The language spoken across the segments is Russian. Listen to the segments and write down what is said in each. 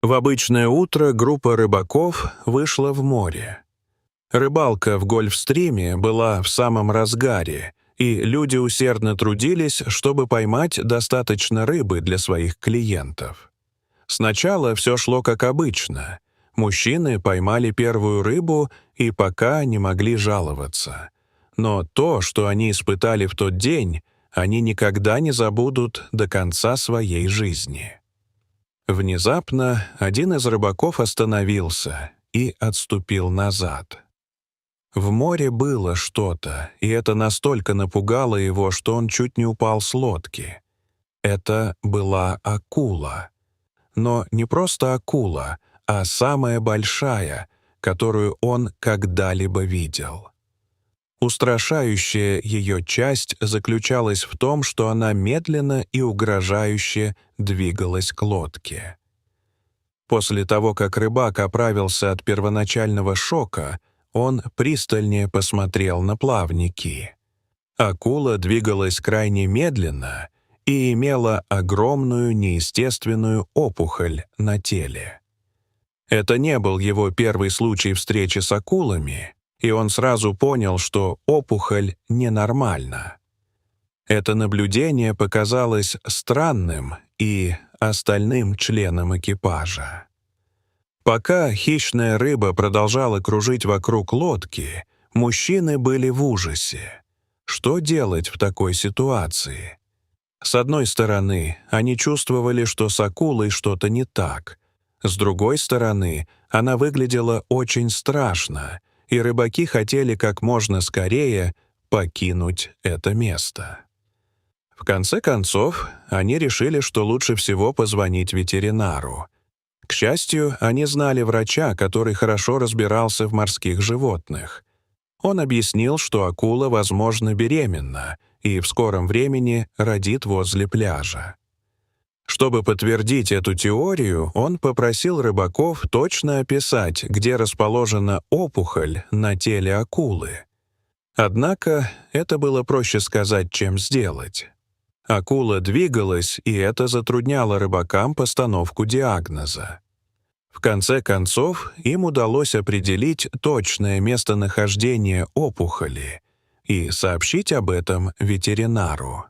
В обычное утро группа рыбаков вышла в море. Рыбалка в Гольфстриме была в самом разгаре, и люди усердно трудились, чтобы поймать достаточно рыбы для своих клиентов. Сначала все шло как обычно. Мужчины поймали первую рыбу и пока не могли жаловаться. Но то, что они испытали в тот день, они никогда не забудут до конца своей жизни. Внезапно один из рыбаков остановился и отступил назад. В море было что-то, и это настолько напугало его, что он чуть не упал с лодки. Это была акула. Но не просто акула, а самая большая, которую он когда-либо видел. Устрашающая ее часть заключалась в том, что она медленно и угрожающе двигалась к лодке. После того, как рыбак оправился от первоначального шока, он пристальнее посмотрел на плавники. Акула двигалась крайне медленно и имела огромную неестественную опухоль на теле. Это не был его первый случай встречи с акулами, и он сразу понял, что опухоль ненормальна. Это наблюдение показалось странным и остальным членам экипажа. Пока хищная рыба продолжала кружить вокруг лодки, мужчины были в ужасе. Что делать в такой ситуации? С одной стороны, они чувствовали, что с акулой что-то не так. С другой стороны, она выглядела очень страшно, и рыбаки хотели как можно скорее покинуть это место. В конце концов, они решили, что лучше всего позвонить ветеринару. К счастью, они знали врача, который хорошо разбирался в морских животных. Он объяснил, что акула, возможно, беременна и в скором времени родит возле пляжа. Чтобы подтвердить эту теорию, он попросил рыбаков точно описать, где расположена опухоль на теле акулы. Однако это было проще сказать, чем сделать. Акула двигалась, и это затрудняло рыбакам постановку диагноза. В конце концов, им удалось определить точное местонахождение опухоли и сообщить об этом ветеринару.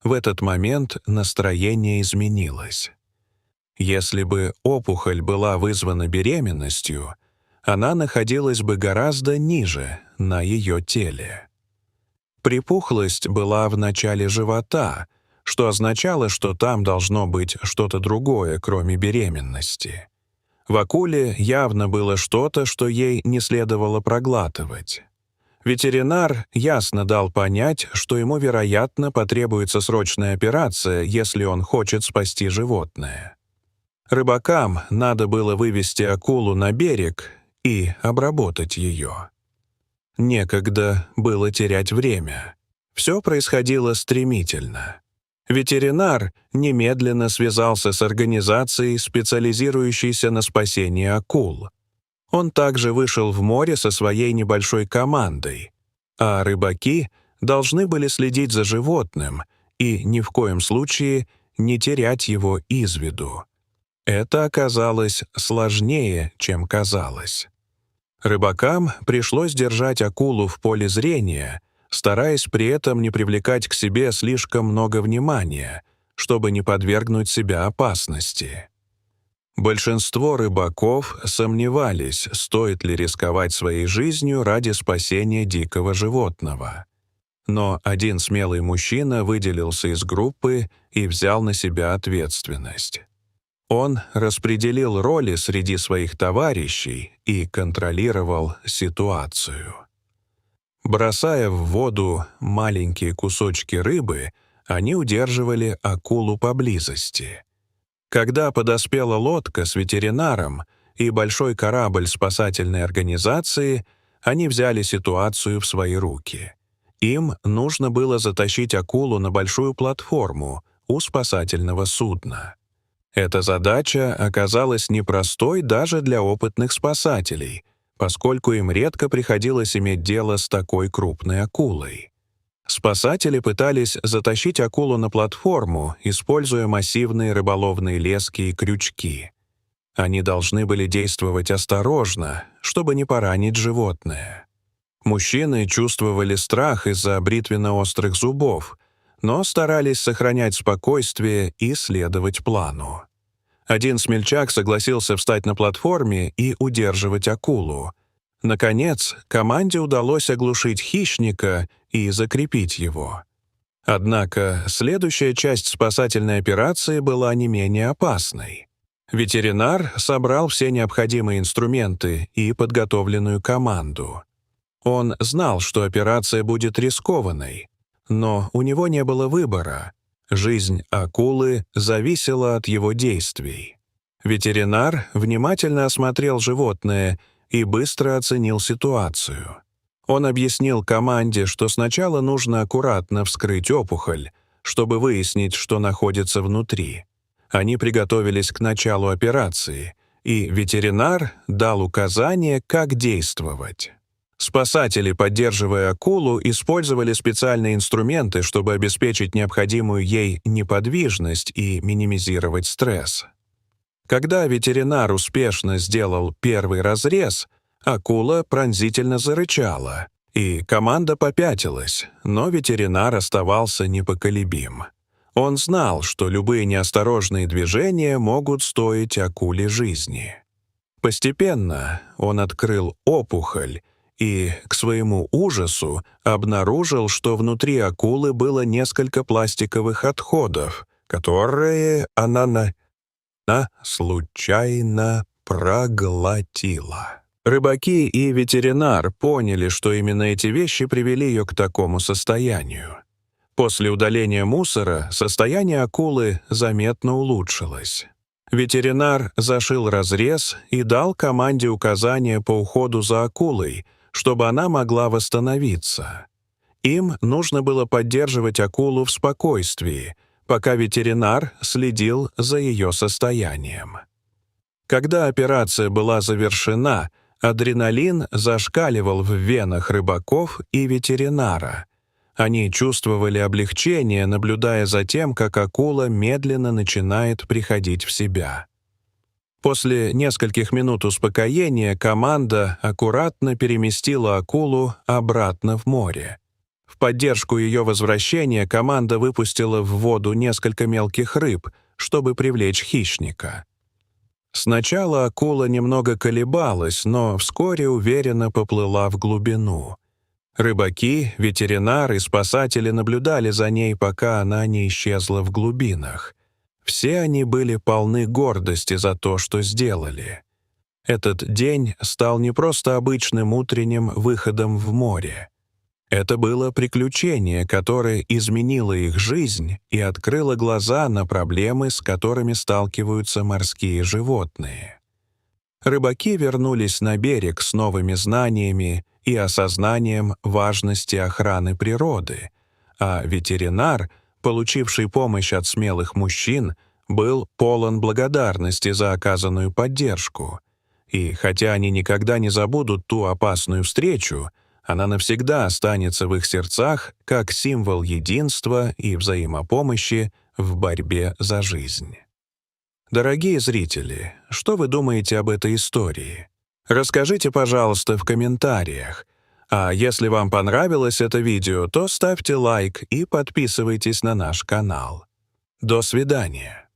В этот момент настроение изменилось. Если бы опухоль была вызвана беременностью, она находилась бы гораздо ниже, на ее теле. Припухлость была в начале живота, что означало, что там должно быть что-то другое, кроме беременности. В акуле явно было что-то, что ей не следовало проглатывать. Ветеринар ясно дал понять, что ему, вероятно, потребуется срочная операция, если он хочет спасти животное. Рыбакам надо было вывести акулу на берег и обработать ее. Некогда было терять время. Все происходило стремительно. Ветеринар немедленно связался с организацией, специализирующейся на спасении акул. Он также вышел в море со своей небольшой командой, а рыбаки должны были следить за животным и ни в коем случае не терять его из виду. Это оказалось сложнее, чем казалось. Рыбакам пришлось держать акулу в поле зрения, стараясь при этом не привлекать к себе слишком много внимания, чтобы не подвергнуть себя опасности. Большинство рыбаков сомневались, стоит ли рисковать своей жизнью ради спасения дикого животного. Но один смелый мужчина выделился из группы и взял на себя ответственность. Он распределил роли среди своих товарищей и контролировал ситуацию. Бросая в воду маленькие кусочки рыбы, они удерживали акулу поблизости. Когда подоспела лодка с ветеринаром и большой корабль спасательной организации, они взяли ситуацию в свои руки. Им нужно было затащить акулу на большую платформу у спасательного судна. Эта задача оказалась непростой даже для опытных спасателей, поскольку им редко приходилось иметь дело с такой крупной акулой. Спасатели пытались затащить акулу на платформу, используя массивные рыболовные лески и крючки. Они должны были действовать осторожно, чтобы не поранить животное. Мужчины чувствовали страх из-за бритвенно-острых зубов, но старались сохранять спокойствие и следовать плану. Один смельчак согласился встать на платформе и удерживать акулу. Наконец, команде удалось оглушить хищника и закрепить его. Однако следующая часть спасательной операции была не менее опасной. Ветеринар собрал все необходимые инструменты и подготовленную команду. Он знал, что операция будет рискованной, но у него не было выбора. Жизнь акулы зависела от его действий. Ветеринар внимательно осмотрел животное и быстро оценил ситуацию. Он объяснил команде, что сначала нужно аккуратно вскрыть опухоль, чтобы выяснить, что находится внутри. Они приготовились к началу операции, и ветеринар дал указание, как действовать. Спасатели, поддерживая акулу, использовали специальные инструменты, чтобы обеспечить необходимую ей неподвижность и минимизировать стресс. Когда ветеринар успешно сделал первый разрез, акула пронзительно зарычала, и команда попятилась, но ветеринар оставался непоколебим. Он знал, что любые неосторожные движения могут стоить акуле жизни. Постепенно он открыл опухоль и, к своему ужасу, обнаружил, что внутри акулы было несколько пластиковых отходов, которые она случайно проглотила. Рыбаки и ветеринар поняли, что именно эти вещи привели ее к такому состоянию. После удаления мусора состояние акулы заметно улучшилось. Ветеринар зашил разрез и дал команде указания по уходу за акулой, чтобы она могла восстановиться. Им нужно было поддерживать акулу в спокойствии, пока ветеринар следил за ее состоянием. Когда операция была завершена, адреналин зашкаливал в венах рыбаков и ветеринара. Они чувствовали облегчение, наблюдая за тем, как акула медленно начинает приходить в себя. После нескольких минут успокоения команда аккуратно переместила акулу обратно в море. В поддержку ее возвращения команда выпустила в воду несколько мелких рыб, чтобы привлечь хищника. Сначала акула немного колебалась, но вскоре уверенно поплыла в глубину. Рыбаки, ветеринары и спасатели наблюдали за ней, пока она не исчезла в глубинах. Все они были полны гордости за то, что сделали. Этот день стал не просто обычным утренним выходом в море. Это было приключение, которое изменило их жизнь и открыло глаза на проблемы, с которыми сталкиваются морские животные. Рыбаки вернулись на берег с новыми знаниями и осознанием важности охраны природы, а ветеринар, получивший помощь от смелых мужчин, был полон благодарности за оказанную поддержку. И хотя они никогда не забудут ту опасную встречу, она навсегда останется в их сердцах как символ единства и взаимопомощи в борьбе за жизнь. Дорогие зрители, что вы думаете об этой истории? Расскажите, пожалуйста, в комментариях. А если вам понравилось это видео, то ставьте лайк и подписывайтесь на наш канал. До свидания.